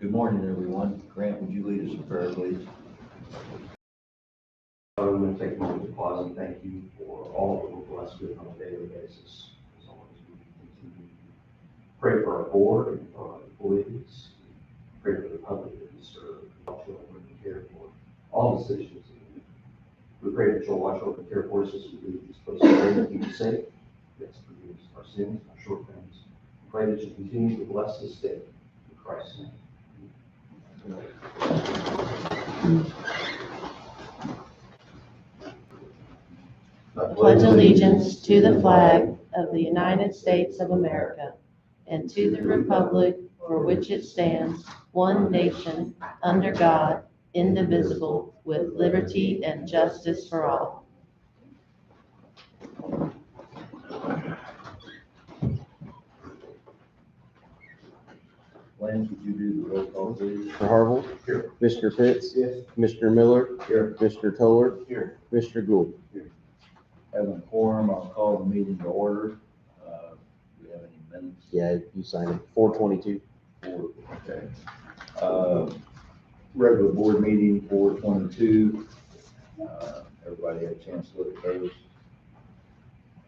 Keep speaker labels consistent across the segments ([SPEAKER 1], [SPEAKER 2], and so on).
[SPEAKER 1] Good morning, everyone. Grant, would you lead us in prayer, please?
[SPEAKER 2] I'm going to take a moment to pause and thank you for all that we're blessed with on a daily basis. As always, we continue to pray for our board and for our employees, pray for the public that we serve, watch over and care for all the citizens. We pray that you'll watch over and care for us as we leave this place today, that keep us safe, yes, forgive us our sins, our shortcomings. We pray that you continue to bless this day in Christ's name.
[SPEAKER 3] I pledge allegiance to the flag of the United States of America and to the republic for which it stands, one nation, under God, indivisible, with liberty and justice for all.
[SPEAKER 1] Lance, would you do the roll call, please?
[SPEAKER 4] Mr. Harville.
[SPEAKER 2] Here.
[SPEAKER 4] Mr. Pitts.
[SPEAKER 2] Yes.
[SPEAKER 4] Mr. Miller.
[SPEAKER 2] Here.
[SPEAKER 4] Mr. Toller.
[SPEAKER 2] Here.
[SPEAKER 4] Mr. Gould.
[SPEAKER 1] Having a quorum, I'll call the meeting to order. Do we have any minutes?
[SPEAKER 4] Yeah, you signed it. 422.
[SPEAKER 1] Okay. Regular board meeting, 4/22. Everybody had a chance to look at those.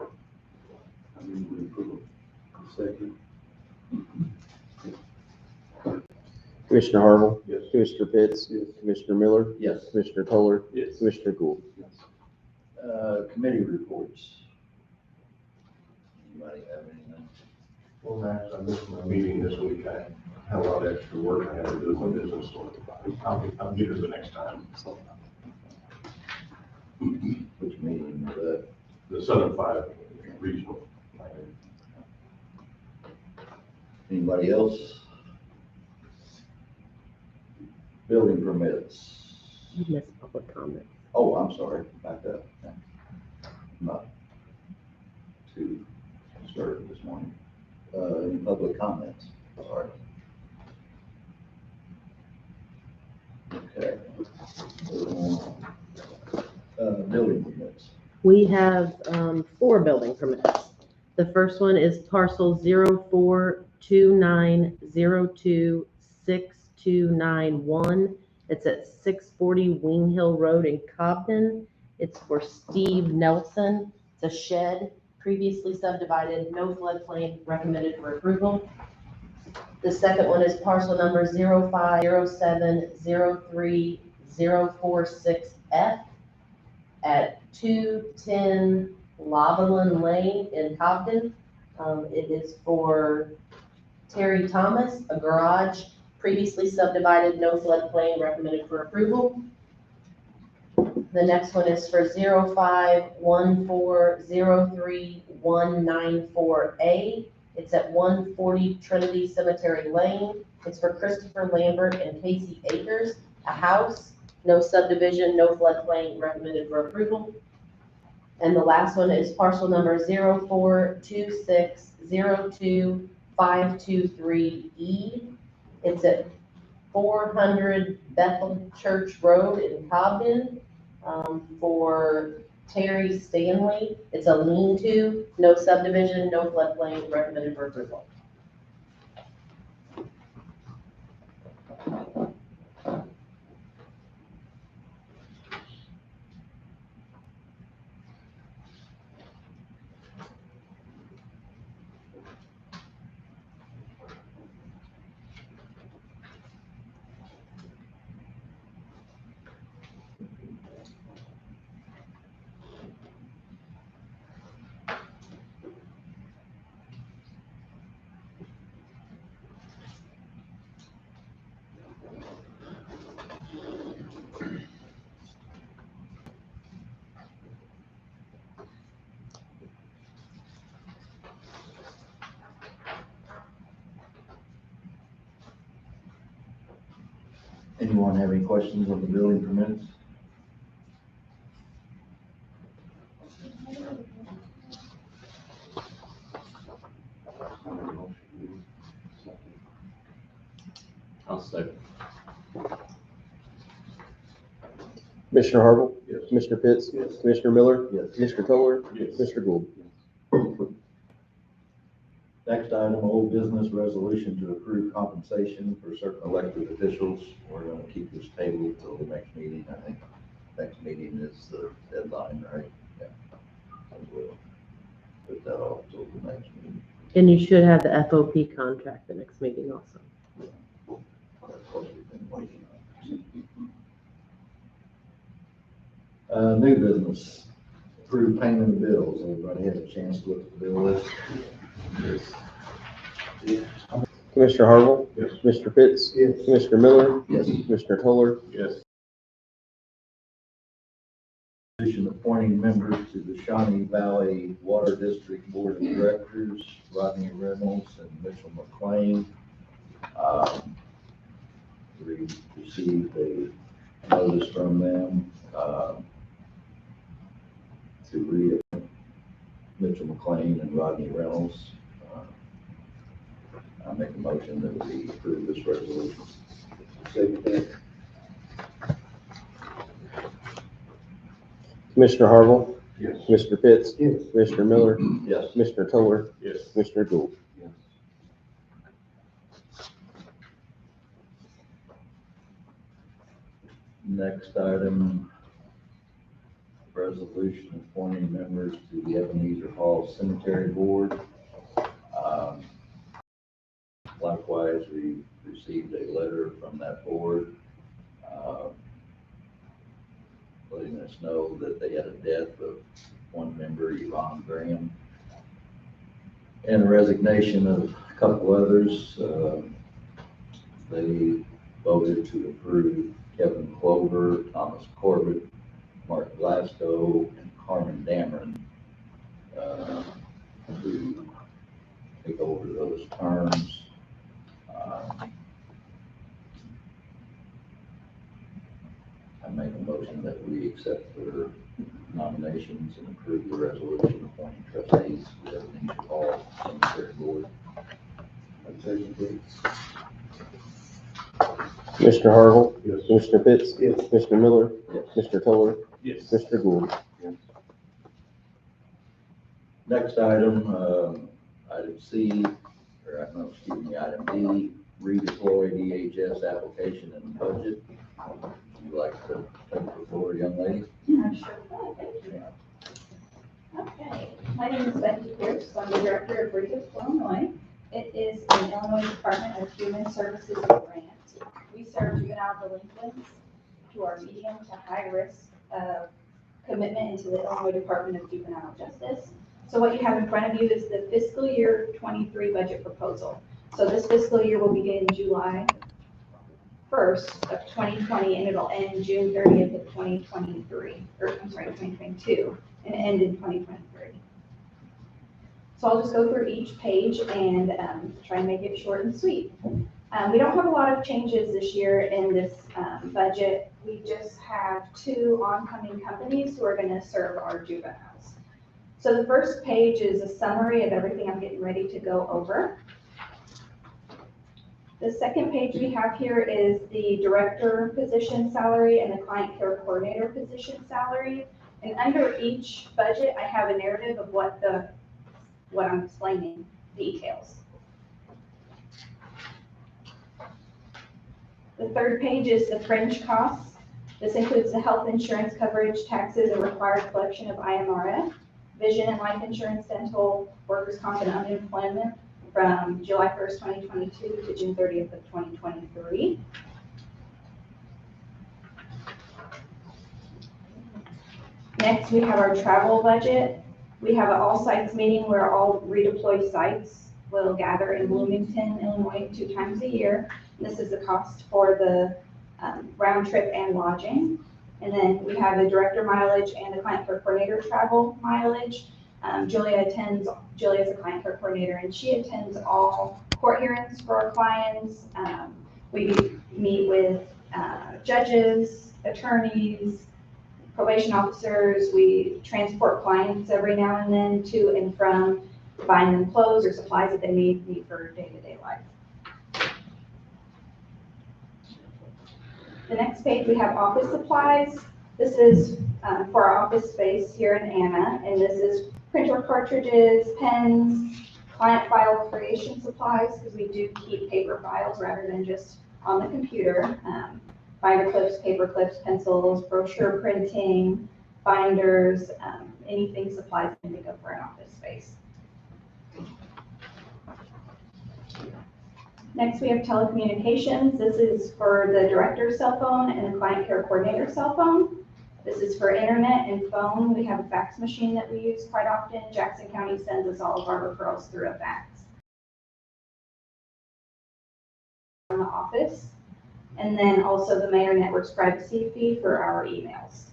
[SPEAKER 2] I move we approve. Second.
[SPEAKER 4] Commissioner Harville.
[SPEAKER 2] Yes.
[SPEAKER 4] Mr. Pitts.
[SPEAKER 2] Yes.
[SPEAKER 4] Commissioner Miller.
[SPEAKER 1] Yes.
[SPEAKER 4] Mr. Toller.
[SPEAKER 2] Yes.
[SPEAKER 4] Mr. Gould.
[SPEAKER 2] Yes.
[SPEAKER 1] Committee reports. Anybody have anything?
[SPEAKER 5] Well, Max, I missed my meeting this week. I had a lot of extra work I had to do with my business, so I'll get it the next time.
[SPEAKER 1] Which meeting was that?
[SPEAKER 5] The Southern Five Regional.
[SPEAKER 1] Anybody else? Building permits.
[SPEAKER 3] You missed public comment.
[SPEAKER 1] Oh, I'm sorry, back up. Not too disturbed this morning. Any public comments? Sorry. Okay. Building permits.
[SPEAKER 6] We have 4 building permits. The first one is parcel 0429026291. It's at 640 Wing Hill Road in Cobden. It's for Steve Nelson. It's a shed, previously subdivided, no floodplain, recommended for approval. The second one is parcel number 050703046F at 210 Loveland Lane in Cobden. It is for Terry Thomas, a garage, previously subdivided, no floodplain, recommended for approval. The next one is for 051403194A. It's at 140 Trinity Cemetery Lane. It's for Christopher Lambert and Casey Akers, a house, no subdivision, no floodplain, recommended for approval. And the last one is parcel number 042602523E. It's at 400 Bethel Church Road in Cobden, for Terry Stanley. It's a lean-to, no subdivision, no floodplain, recommended for approval.
[SPEAKER 1] Anyone have any questions on the building permits?
[SPEAKER 2] I'll second.
[SPEAKER 4] Commissioner Harville.
[SPEAKER 5] Yes.
[SPEAKER 4] Mr. Pitts.
[SPEAKER 2] Yes.
[SPEAKER 4] Commissioner Miller.
[SPEAKER 1] Yes.
[SPEAKER 4] Mr. Toller.
[SPEAKER 5] Yes.
[SPEAKER 4] Mr. Gould.
[SPEAKER 1] Next item, old business resolution to approve compensation for certain elected officials. We're gonna keep this tabled till the next meeting. I think next meeting is the deadline, right? Yeah. So we'll put that off till the next meeting.
[SPEAKER 3] And you should have the FOP contract the next meeting also.
[SPEAKER 1] That's what we've been waiting on. New business, approve payment of bills. Everybody had a chance to look at the bill list?
[SPEAKER 4] Commissioner Harville?
[SPEAKER 5] Yes.
[SPEAKER 4] Commissioner Pitts?
[SPEAKER 1] Yes.
[SPEAKER 4] Commissioner Miller?
[SPEAKER 1] Yes.
[SPEAKER 4] Commissioner Toller?
[SPEAKER 5] Yes.
[SPEAKER 1] Resolution appointing members to the Shawnee Valley Water District Board of Directors, Rodney Reynolds and Mitchell McLean. We received a notice from them, to reappoint Mitchell McLean and Rodney Reynolds. I make a motion that we approve this resolution. Second.
[SPEAKER 4] Commissioner Harville?
[SPEAKER 5] Yes.
[SPEAKER 4] Commissioner Pitts?
[SPEAKER 1] Yes.
[SPEAKER 4] Commissioner Miller?
[SPEAKER 1] Yes.
[SPEAKER 4] Commissioner Toller?
[SPEAKER 5] Yes.
[SPEAKER 4] Commissioner Gould?
[SPEAKER 1] Next item, resolution appointing members to the Ebenezer Hall Cemetery Board. Likewise, we received a letter from that board, letting us know that they had a death of one member, Yvonne Graham, and a resignation of a couple others. They voted to approve Kevin Clover, Thomas Corbett, Mark Glasgow, and Carmen Dameron to take over those terms. I make a motion that we accept their nominations and approve the resolution appointing trustees to the Ebenezer Hall Cemetery Board.
[SPEAKER 4] Commissioner Harville?
[SPEAKER 5] Yes.
[SPEAKER 4] Commissioner Pitts?
[SPEAKER 1] Yes.
[SPEAKER 4] Commissioner Miller?
[SPEAKER 1] Yes.
[SPEAKER 4] Commissioner Toller?
[SPEAKER 5] Yes.
[SPEAKER 4] Commissioner Gould?
[SPEAKER 1] Next item, item C, or no, excuse me, item D, redeploy DHS application and budget. Would you like to take the floor, young lady?
[SPEAKER 7] Yeah, sure. Thank you. Okay, my name is Becky Pierce. I'm the director of Region Illinois. It is an Illinois Department of Human Services grant. We serve juvenile delinquents who are medium to high risk of commitment into the Illinois Department of Juvenile Justice. So what you have in front of you is the fiscal year 23 budget proposal. So this fiscal year will begin July 1st of 2020 and it'll end June 30th of 2023, or I'm sorry, 2022, and end in 2023. So I'll just go through each page and try and make it short and sweet. We don't have a lot of changes this year in this budget. We just have 2 oncoming companies who are going to serve our juveniles. So the first page is a summary of everything I'm getting ready to go over. The second page we have here is the director position salary and the client care coordinator position salary. And under each budget, I have a narrative of what I'm explaining details. The third page is the fringe costs. This includes the health insurance coverage, taxes, and required collection of IMRF, vision and life insurance, dental, workers' comp, and unemployment from July 1st, 2022 to June 30th of 2023. Next, we have our travel budget. We have an all sites meeting where all redeployed sites will gather in Bloomington, Illinois 2 times a year. This is the cost for the round trip and lodging. And then we have the director mileage and the client care coordinator travel mileage. Julia is a client care coordinator and she attends all court hearings for our clients. We meet with judges, attorneys, probation officers. We transport clients every now and then to and from buying them clothes or supplies that they need for day-to-day life. The next page, we have office supplies. This is for our office space here in Anna, and this is printer cartridges, pens, client file creation supplies, because we do keep paper files rather than just on the computer. Binder clips, paper clips, pencils, brochure printing, binders, anything supplies can think of for an office space. Next, we have telecommunications. This is for the director's cell phone and the client care coordinator's cell phone. This is for internet and phone. We have a fax machine that we use quite often. Jackson County sends us all of our referrals through a fax. In the office. And then also the Mayor Network's privacy fee for our emails.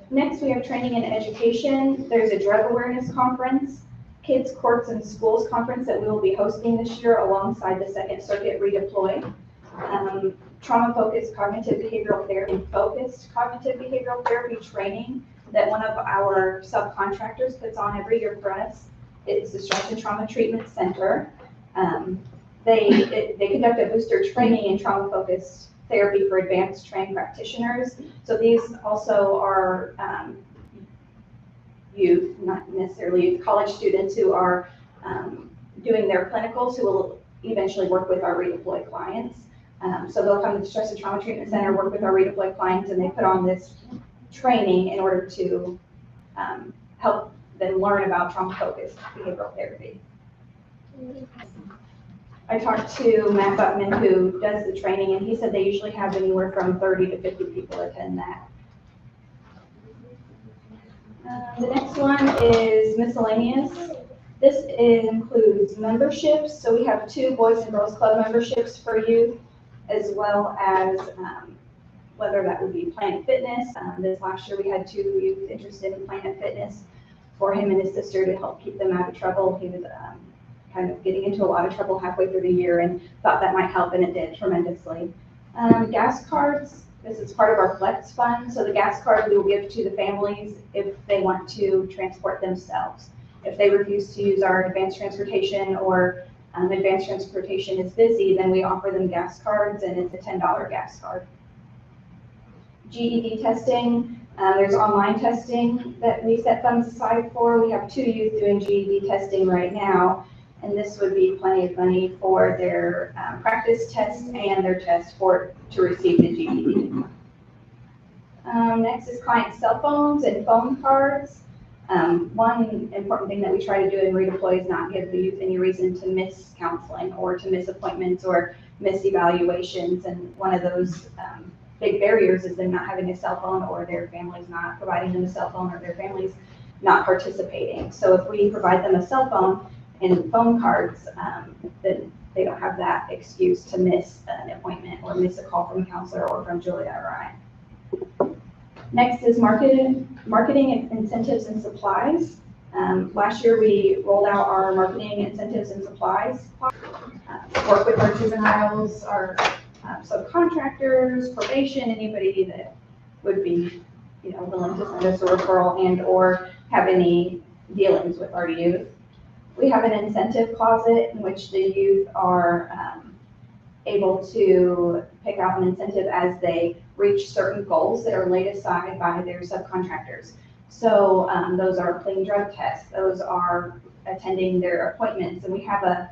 [SPEAKER 7] Next, we have training and education. There's a drug awareness conference, kids, courts, and schools conference that we will be hosting this year alongside the Second Circuit Redeploy. Trauma-focused cognitive behavioral therapy and focused cognitive behavioral therapy training that one of our subcontractors puts on every year for us. It's the Stress and Trauma Treatment Center. They conduct a booster training in trauma-focused therapy for advanced trained practitioners. So these also are youth, not necessarily youth, college students who are doing their clinicals who will eventually work with our redeploy clients. So they'll come to the Stress and Trauma Treatment Center, work with our redeploy clients, and they put on this training in order to help them learn about trauma-focused behavioral therapy. I talked to Matt Buckman, who does the training, and he said they usually have anywhere from 30 to 50 people attend that. The next one is miscellaneous. This includes memberships. So we have 2 Boys and Girls Club memberships for youth, as well as whether that would be Planet Fitness. This last year we had 2 youth interested in Planet Fitness for him and his sister to help keep them out of trouble. He was kind of getting into a lot of trouble halfway through the year and thought that might help, and it did tremendously. Gas cards. This is part of our flex fund. So the gas card we will give to the families if they want to transport themselves. If they refuse to use our advanced transportation or advanced transportation is busy, then we offer them gas cards, and it's a $10 gas card. GED testing. There's online testing that we set funds aside for. We have 2 youth doing GED testing right now, and this would be plenty of money for their practice test and their test to receive the GED. Next is client cell phones and phone cards. One important thing that we try to do in redeploy is not give the youth any reason to miss counseling or to miss appointments or miss evaluations. And one of those big barriers is them not having a cell phone, or their families not providing them a cell phone, or their families not participating. So if we provide them a cell phone and phone cards, then they don't have that excuse to miss an appointment or miss a call from a counselor or from Julia or I. Next is marketing incentives and supplies. Last year we rolled out our marketing incentives and supplies. Work with our juveniles, our subcontractors, probation, anybody that would be, willing to send us a referral and or have any dealings with our youth. We have an incentive closet in which the youth are able to pick out an incentive as they reach certain goals that are laid aside by their subcontractors. So those are clean drug tests, those are attending their appointments, and we have an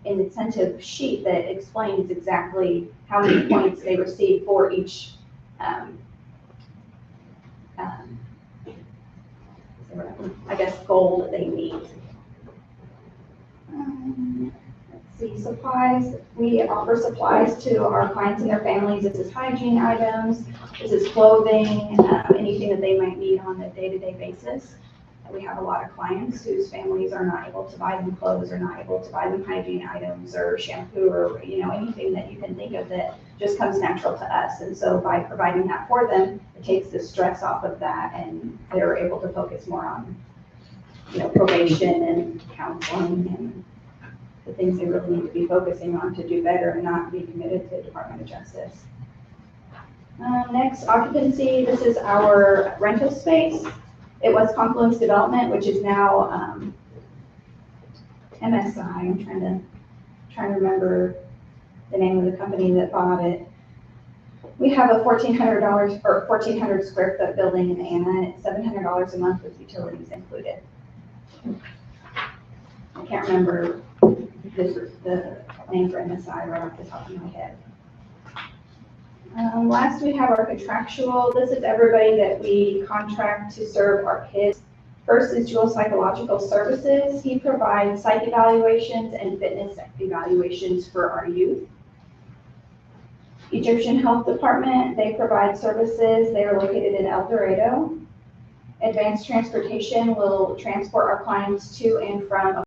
[SPEAKER 7] incentive sheet that explains exactly how many points they receive for each goal that they meet. Let's see, supplies. We offer supplies to our clients and their families. This is hygiene items, this is clothing, anything that they might need on a day-to-day basis. We have a lot of clients whose families are not able to buy them clothes, or not able to buy them hygiene items or shampoo, or anything that you can think of that just comes natural to us. And so by providing that for them, it takes the stress off of that, and they're able to focus more on probation and counseling and the things they really need to be focusing on to do better and not be committed to the Department of Justice. Next, occupancy. This is our rental space. It was Confluence Development, which is now MSI. I'm trying to remember the name of the company that bought it. We have a $1,400 or 1,400 square foot building in Anna, and it's $700 a month with utilities included. I can't remember the name for MSI right off the top of my head. Last, we have our contractual. This is everybody that we contract to serve our kids. First is Jewel Psychological Services. He provides psych evaluations and fitness evaluations for our youth. Egyptian Health Department, they provide services. They are located in El Dorado. Advanced Transportation will transport our clients to and from